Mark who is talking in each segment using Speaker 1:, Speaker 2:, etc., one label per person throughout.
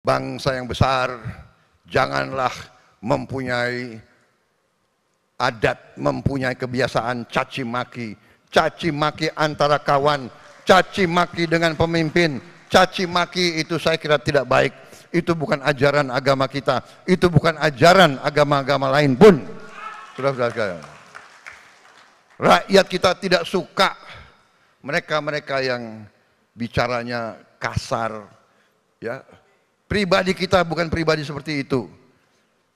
Speaker 1: bangsa yang besar, janganlah mempunyai adat, mempunyai kebiasaan caci maki antara kawan, caci maki dengan pemimpin, caci maki itu saya kira tidak baik. Itu bukan ajaran agama kita, itu bukan ajaran agama-agama lain pun. Saudara-saudara sekalian, rakyat kita tidak suka mereka-mereka yang bicaranya kasar, ya. Pribadi kita bukan pribadi seperti itu.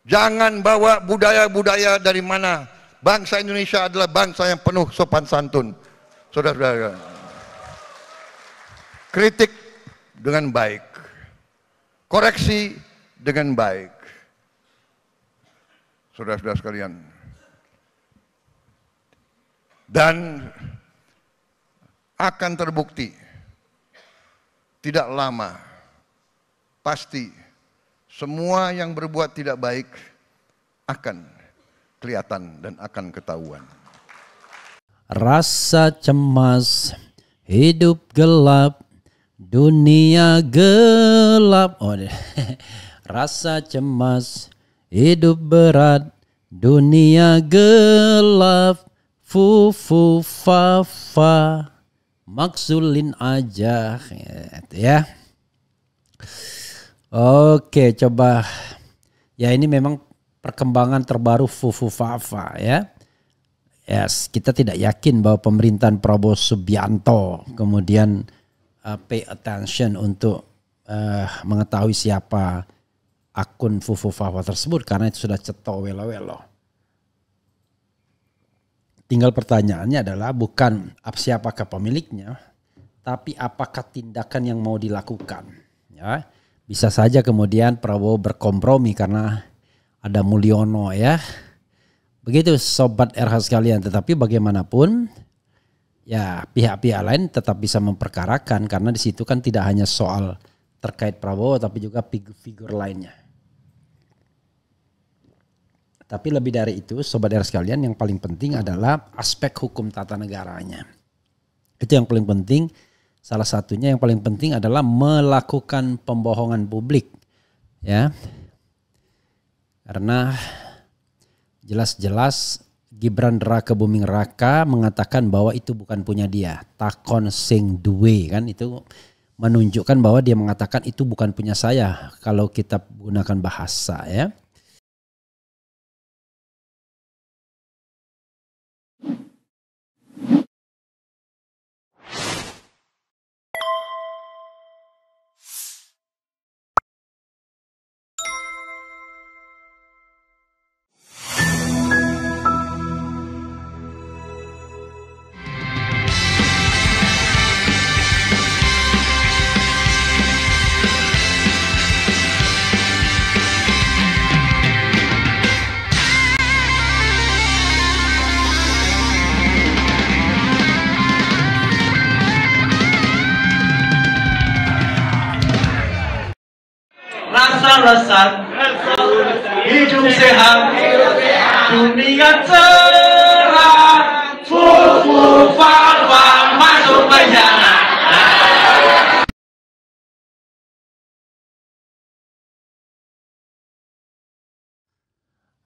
Speaker 1: Jangan bawa budaya-budaya dari mana. Bangsa Indonesia adalah bangsa yang penuh sopan santun. Saudara-saudara, kritik dengan baik, koreksi dengan baik. Saudara-saudara sekalian, dan akan terbukti tidak lama, pasti semua yang berbuat tidak baik akan kelihatan dan akan ketahuan.
Speaker 2: Rasa cemas, hidup gelap, dunia gelap. Oh, rasa cemas, hidup berat, dunia gelap. Fu fu fa fa, maksulin aja, ya. Oke, coba. Ya, ini memang perkembangan terbaru Fufu Fafa, ya. Yes, kita tidak yakin bahwa pemerintahan Prabowo Subianto kemudian pay attention untuk mengetahui siapa akun Fufu Fafa tersebut, karena itu sudah cetok welo-welo. Tinggal pertanyaannya adalah bukan siapakah pemiliknya, tapi apakah tindakan yang mau dilakukan, ya. Bisa saja kemudian Prabowo berkompromi karena ada Mulyono, ya. Begitu sobat RH sekalian, tetapi bagaimanapun ya pihak-pihak lain tetap bisa memperkarakan karena di situ kan tidak hanya soal terkait Prabowo tapi juga figur-figur lainnya. Tapi lebih dari itu sobat RH sekalian, yang paling penting adalah aspek hukum tata negaranya. Itu yang paling penting. Salah satunya yang paling penting adalah melakukan pembohongan publik, ya. Karena jelas-jelas Gibran Raka Buming Raka mengatakan bahwa itu bukan punya dia. Takon sing duwe, kan itu menunjukkan bahwa dia mengatakan itu bukan punya saya kalau kita gunakan bahasa, ya.
Speaker 3: Rasa-rasa hidup sehat, dunia cerah, fufu fafa masuk penjara.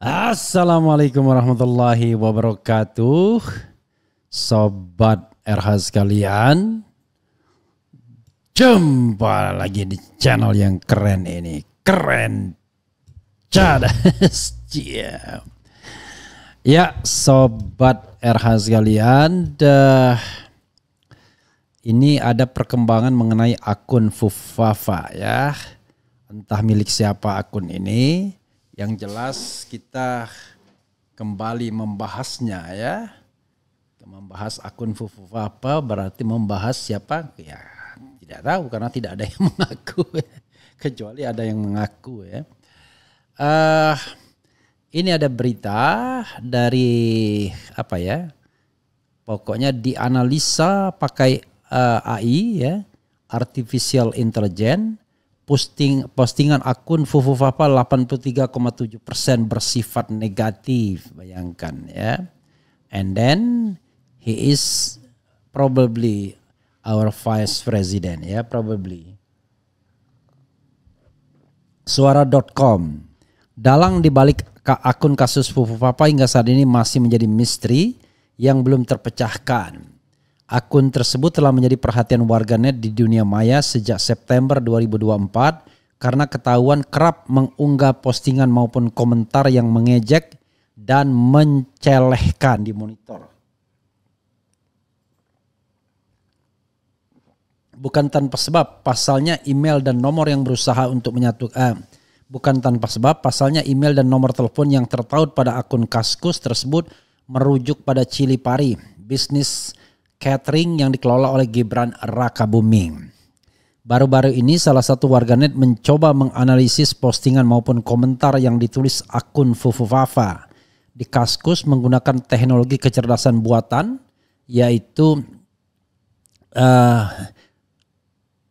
Speaker 2: Assalamualaikum warahmatullahi wabarakatuh. Sobat RH sekalian, jumpa lagi di channel yang keren ini. Keren cadas. Ya, sobat RH sekalian, ini ada perkembangan mengenai akun Fufafa, ya. Entah milik siapa akun ini. Yang jelas kita kembali membahasnya, ya. Membahas akun Fufafa berarti membahas siapa? Ya, tidak tahu karena tidak ada yang mengaku. Kecuali ada yang mengaku, ya. Ini ada berita dari apa, ya? Pokoknya dianalisa pakai AI, ya, artificial intelligence. Postingan akun Fufufafa 83,7% bersifat negatif, bayangkan, ya. And then he is probably our vice president, ya, probably. Suara.com. Dalang dibalik akun kasus Fufufapa hingga saat ini masih menjadi misteri yang belum terpecahkan. Akun tersebut telah menjadi perhatian warganet di dunia maya sejak September 2024 karena ketahuan kerap mengunggah postingan maupun komentar yang mengejek dan mencelehkan di monitor. Bukan tanpa sebab, pasalnya email dan nomor yang berusaha untuk menyatukan bukan tanpa sebab, pasalnya email dan nomor telepon yang tertaut pada akun Kaskus tersebut merujuk pada Cili Pari, bisnis catering yang dikelola oleh Gibran Rakabuming. Baru-baru ini salah satu warganet mencoba menganalisis postingan maupun komentar yang ditulis akun Fufufapa di Kaskus menggunakan teknologi kecerdasan buatan, yaitu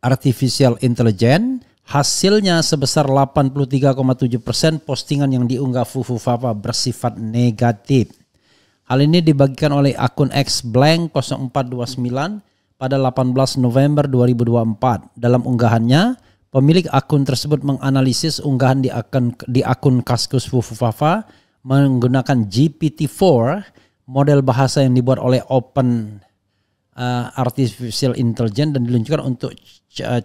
Speaker 2: artificial intelligence. Hasilnya sebesar 83,7% postingan yang diunggah Fufufapa bersifat negatif. Hal ini dibagikan oleh akun xblank 0429 pada 18 November 2024. Dalam unggahannya, pemilik akun tersebut menganalisis unggahan di akun Kaskus Fufufapa menggunakan GPT-4, model bahasa yang dibuat oleh Open Artificial Intelligence dan diluncurkan untuk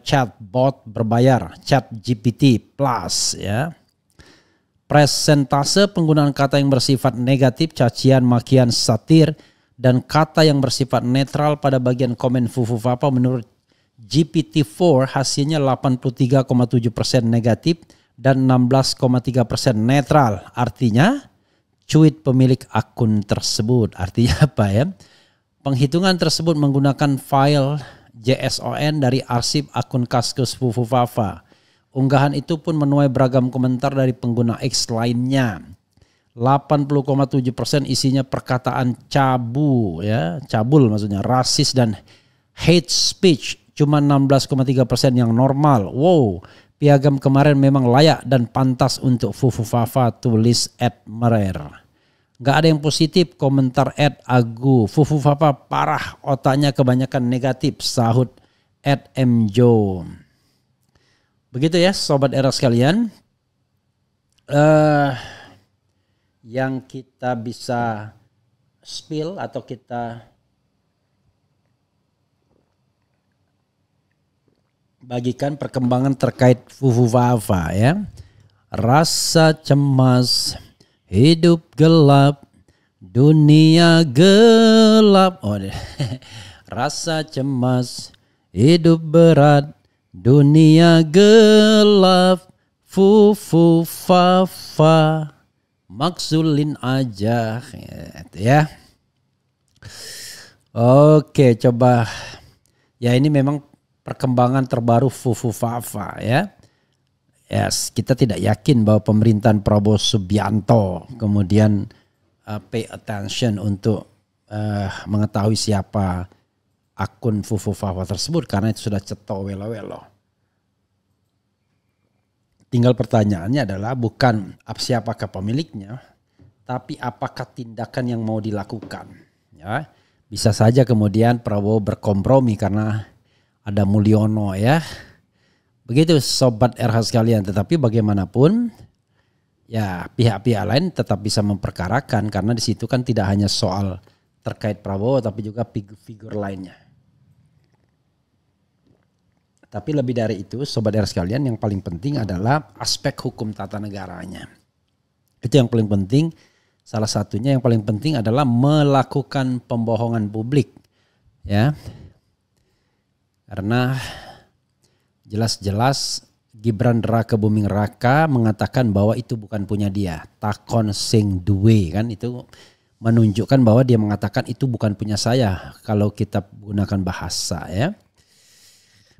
Speaker 2: chatbot berbayar, ChatGPT Plus, ya. Presentase penggunaan kata yang bersifat negatif, cacian, makian, satir, dan kata yang bersifat netral pada bagian komen Fufufapa menurut GPT-4 hasilnya 83,7% negatif dan 16,3% netral. Artinya cuit pemilik akun tersebut. Artinya apa ya? Penghitungan tersebut menggunakan file JSON dari arsip akun Kaskus Fufufapa. Unggahan itu pun menuai beragam komentar dari pengguna X lainnya. 80,7% isinya perkataan cabul maksudnya, rasis dan hate speech. Cuma 16,3% yang normal. Wow, piagam kemarin memang layak dan pantas untuk Fufufapa, tulis @merer. Gak ada yang positif, komentar @agu. Fufufapa parah, otaknya kebanyakan negatif, sahut @mjo. Begitu ya Sobat Era sekalian. Yang kita bisa spill atau kita bagikan perkembangan terkait Fufufapa ya. Rasa cemas, hidup gelap, dunia gelap. Rasa cemas, hidup berat, dunia gelap. Fufufapa, maksulin aja ya. Oke, coba ya, ini memang perkembangan terbaru Fufufapa ya. Yes, kita tidak yakin bahwa pemerintahan Prabowo Subianto kemudian pay attention untuk mengetahui siapa akun Fufufapa tersebut karena itu sudah cetok welo-welo. Tinggal pertanyaannya adalah bukan siapakah pemiliknya, tapi apakah tindakan yang mau dilakukan. Ya, bisa saja kemudian Prabowo berkompromi karena ada Mulyono ya. Begitu Sobat RH sekalian, tetapi bagaimanapun ya pihak-pihak lain tetap bisa memperkarakan karena di situ kan tidak hanya soal terkait Prabowo tapi juga figur lainnya. Tapi lebih dari itu Sobat RH sekalian, yang paling penting adalah aspek hukum tata negaranya. Itu yang paling penting. Salah satunya yang paling penting adalah melakukan pembohongan publik ya. Karena jelas-jelas Gibran Rakabuming Raka mengatakan bahwa itu bukan punya dia. Takon sing duwe, kan itu menunjukkan bahwa dia mengatakan itu bukan punya saya kalau kita gunakan bahasa ya.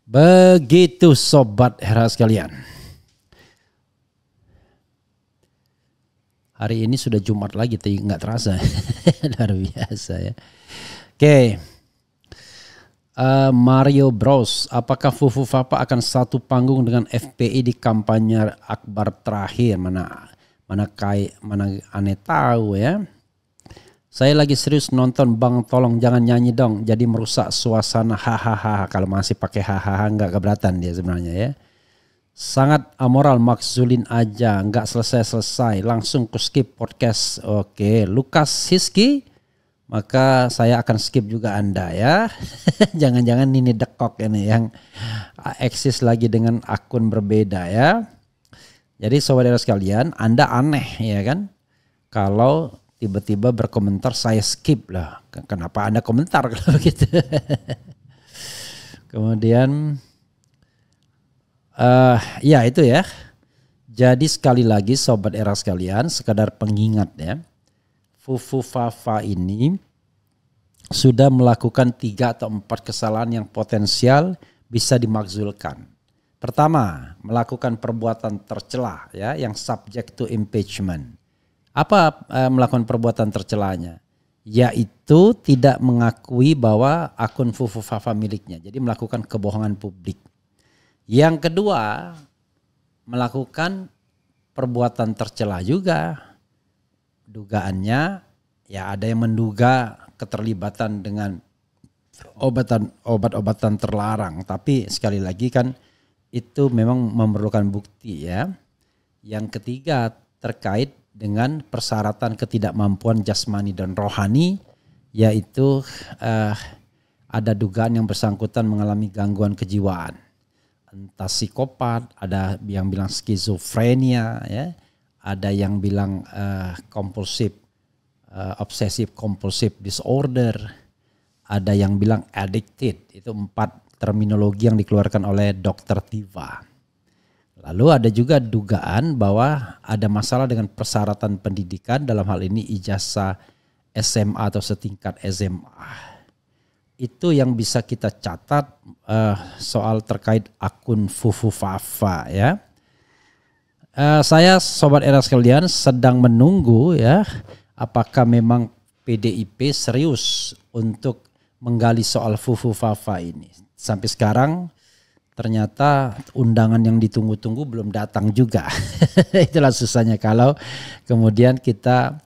Speaker 2: Begitu Sobat Hera sekalian. Hari ini sudah Jumat lagi, tapi nggak terasa. Luar biasa ya. Oke. Mario Bros, apakah Fufufapa akan satu panggung dengan FPI di kampanye akbar terakhir? Mana aneh tahu ya. Saya lagi serius nonton, Bang, tolong jangan nyanyi dong, jadi merusak suasana. Hahaha. Kalau masih pakai hahaha nggak keberatan dia sebenarnya ya. Sangat amoral Max Zulin aja, nggak selesai-selesai, langsung ku skip podcast. Oke, Lukas Hiski, maka saya akan skip juga Anda ya. Jangan-jangan ini dekok ini yang eksis lagi dengan akun berbeda ya. Jadi saudara sekalian, Anda aneh ya kan? Kalau tiba-tiba berkomentar saya skip lah. Kenapa Anda komentar kalau begitu? Kemudian ya itu ya. Jadi sekali lagi sobat era sekalian, sekadar pengingat ya. Fufu Fafa ini sudah melakukan 3 atau 4 kesalahan yang potensial bisa dimakzulkan. Pertama, melakukan perbuatan tercela ya, yang subject to impeachment. Apa melakukan perbuatan tercelanya? Yaitu tidak mengakui bahwa akun Fufu Fafa miliknya. Jadi melakukan kebohongan publik. Yang kedua, melakukan perbuatan tercela juga. Dugaannya ya ada yang menduga keterlibatan dengan obat-obatan terlarang. Tapi sekali lagi kan itu memang memerlukan bukti ya. Yang ketiga terkait dengan persyaratan ketidakmampuan jasmani dan rohani, yaitu ada dugaan yang bersangkutan mengalami gangguan kejiwaan. Entah psikopat, ada yang bilang skizofrenia, ya, ada yang bilang obsessive compulsive disorder, ada yang bilang addicted. Itu 4 terminologi yang dikeluarkan oleh Dr. Tiva. Lalu ada juga dugaan bahwa ada masalah dengan persyaratan pendidikan, dalam hal ini ijazah SMA atau setingkat SMA. Itu yang bisa kita catat soal terkait akun Fufu Fafa ya. Saya sobat era sekalian sedang menunggu ya, apakah memang PDIP serius untuk menggali soal Fufu Fafa ini. Sampai sekarang ternyata undangan yang ditunggu-tunggu belum datang juga. Itulah susahnya kalau kemudian kita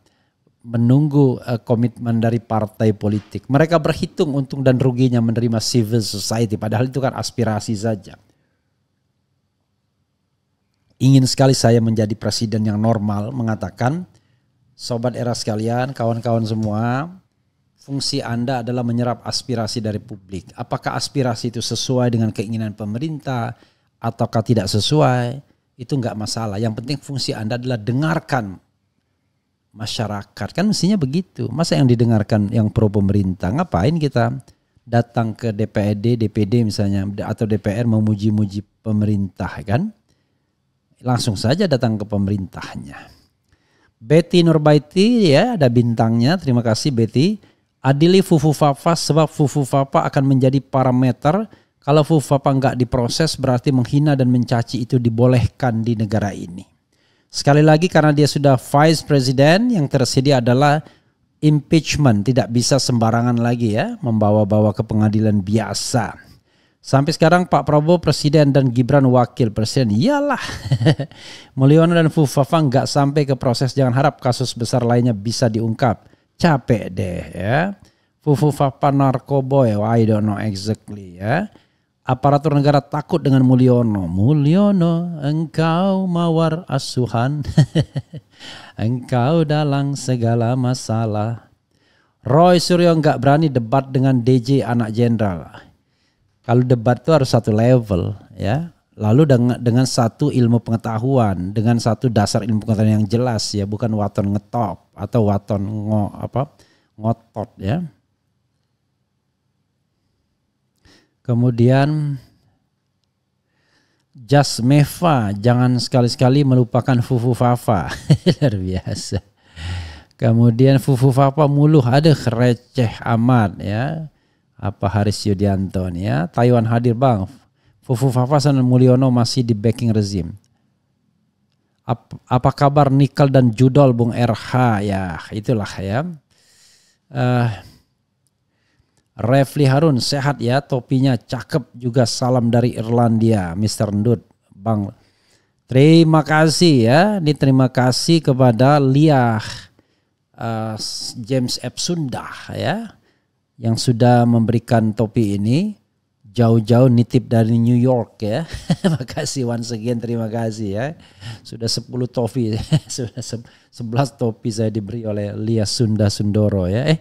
Speaker 2: menunggu komitmen dari partai politik. Mereka berhitung untung dan ruginya menerima civil society, padahal itu kan aspirasi saja. Ingin sekali saya menjadi presiden yang normal, mengatakan, sobat era sekalian, kawan-kawan semua, fungsi Anda adalah menyerap aspirasi dari publik. Apakah aspirasi itu sesuai dengan keinginan pemerintah ataukah tidak sesuai, itu enggak masalah. Yang penting fungsi Anda adalah dengarkan masyarakat. Kan mestinya begitu. Masa yang didengarkan yang pro pemerintah? Ngapain kita datang ke DPRD, DPD misalnya, atau DPR memuji-muji pemerintah kan? Langsung saja datang ke pemerintahnya. Betty Nurbaiti ya, ada bintangnya. Terima kasih Betty. Adili Fufu Fafa sebab Fufu Fafa akan menjadi parameter. Kalau Fufu Fafa enggak diproses berarti menghina dan mencaci itu dibolehkan di negara ini. Sekali lagi karena dia sudah vice president, yang tersedia adalah impeachment. Tidak bisa sembarangan lagi ya membawa-bawa ke pengadilan biasa. Sampai sekarang Pak Prabowo presiden dan Gibran wakil presiden. Iyalah. Mulyono dan Fufu Fafa enggak sampai ke proses, jangan harap kasus besar lainnya bisa diungkap. Capek deh ya. Fufu Fafa narkoboy, I don't know exactly ya. Aparatur negara takut dengan Mulyono. Mulyono, engkau mawar asuhan. Engkau dalang segala masalah. Roy Suryo enggak berani debat dengan DJ anak jenderal. Kalau debat itu harus satu level ya. Lalu dengan satu ilmu pengetahuan, dengan satu dasar ilmu pengetahuan yang jelas ya, bukan waton ngetop atau waton ngotot ya. Kemudian Jasmeva, jangan sekali-sekali melupakan Fufu Fafa. Luar biasa. Kemudian Fufu Fafa muluh, ada receh amat ya. Apa Haris Yudianto nih ya. Taiwan hadir bang. Fufu Fafa dan Mulyono masih di backing rezim. Apa kabar Nikel dan Judol Bung RH ya, itulah ya. Refli Harun sehat ya, topinya cakep juga, salam dari Irlandia Mr. Ndut bang. Terima kasih ya, ini terima kasih kepada Liah James Epsunda ya, yang sudah memberikan topi ini. jauh-jauh nitip dari New York ya. Makasih once again, terima kasih ya. Sudah 10 topi, sudah 11 topi saya diberi oleh Lia Sunda Sundoro ya.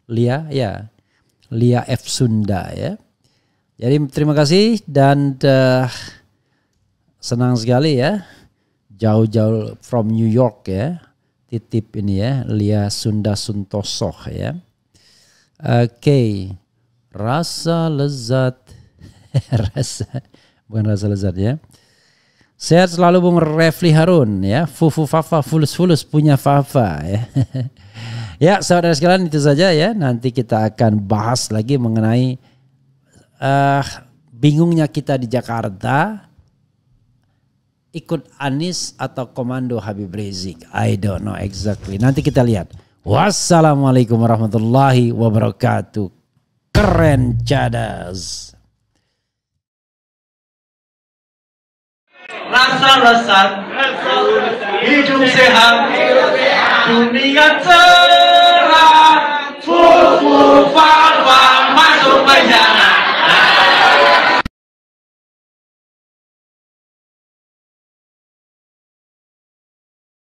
Speaker 2: Lia ya. Lia F Sunda ya. Jadi terima kasih dan senang sekali ya. Jauh-jauh from New York ya. Titip ini ya, Lia Sunda Suntoso ya. Oke. Rasa lezat. Bukan rasa lezat ya. Sehat selalu Bung Refli Harun ya. Fufu Fafa fulus punya Fafa ya. Ya saudara sekalian itu saja ya. Nanti kita akan bahas lagi mengenai bingungnya kita di Jakarta. Ikut Anies atau komando Habib Rizik. I don't know exactly. Nanti kita lihat. Wassalamualaikum warahmatullahi wabarakatuh. Keren cadas.
Speaker 3: Rasa lezat, hidup sehat, dunia cerah, fufu